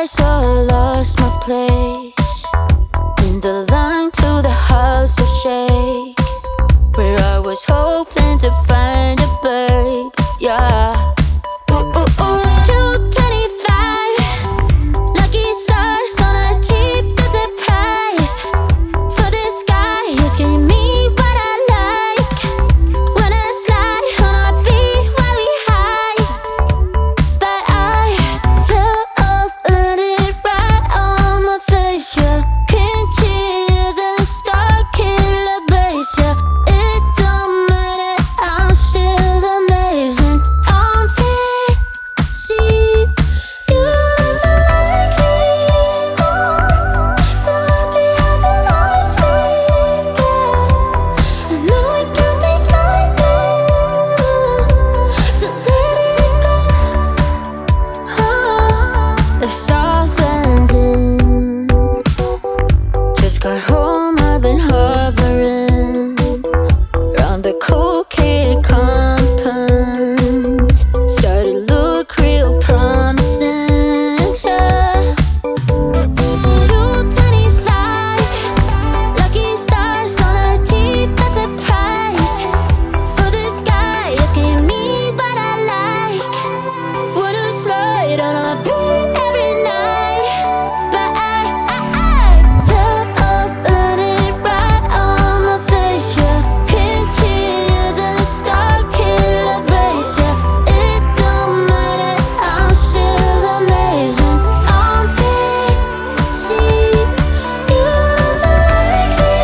I so lost my place in the line to the house of shake, where I was hoping to find a babe. Yeah. Ooh, ooh, ooh, 225 lucky stars on a cheap visit price. For this guy who's giving me what I like. When I slide on a beat while we high, but I fell off, let it right on my face. Yeah, can't hear the star killer bass. Yeah, it don't matter, I'm still amazing. I'm free, see, you don't like me more. So happy I can always be. I know it can be frightening to let it go. The South Landing, just got home, I've been hovering around the cool kid compound. Started look real promising, yeah. 225 lucky stars on a cheap visit price. For this guy asking me what I like. Wanna slide on a beat every night, but I fell off, let it right on my face. Yeah, can't hear the star killer bass. Yeah, it don't matter, I'm still amazing. I'm free, see, you don't like me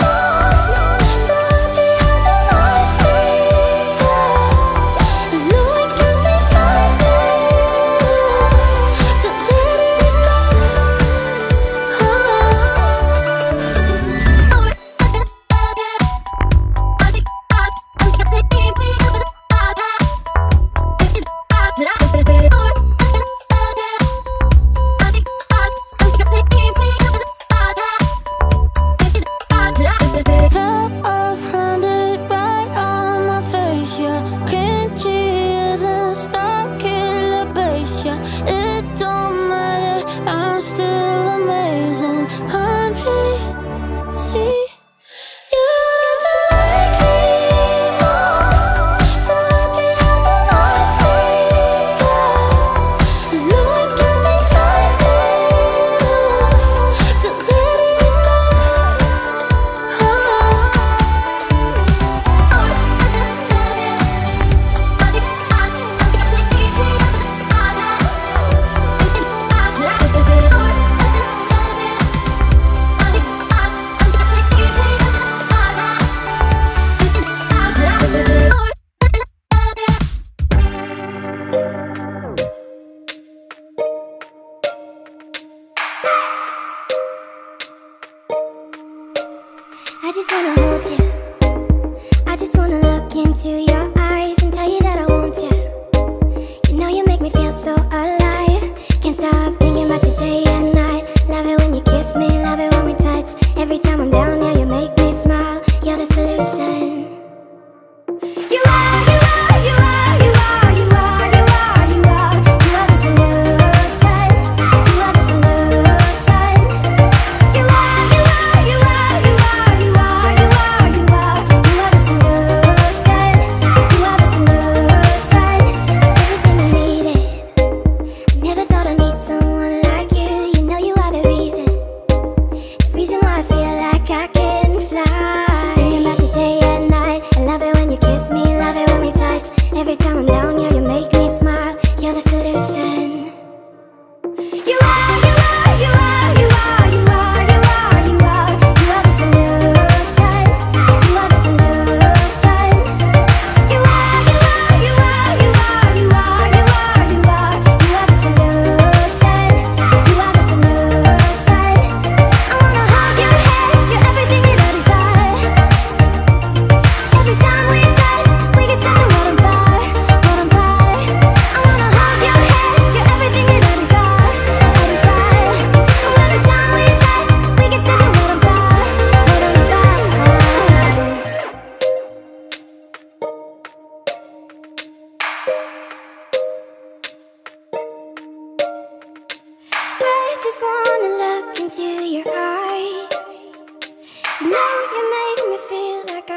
more. So happy I can always be. I know it can be frightening to let it go. Top of landed right on my face. Yeah, can't hear the star killer bass. Yeah, it don't matter, I'm still amazing. I'm free, see, you don't like me more. So happy I can always be. I know it can be frightening to let it go. I just wanna hold you. I just wanna look into your eyes and tell you that I want you. You know you make me feel so alive. Can't stop thinking about you day and night. Love it when you kiss me, love it when we touch. Every time I'm down, yeah, you make me smile. You're the solution. You are, you are, you are, you are, you are, you are, you are. You are the solution. You are the solution. You are, you are, you are, you are, you are, you are, you are. You are the solution. You are the solution. Everything I needed. just wanna look into your eyes. You know you make me feel like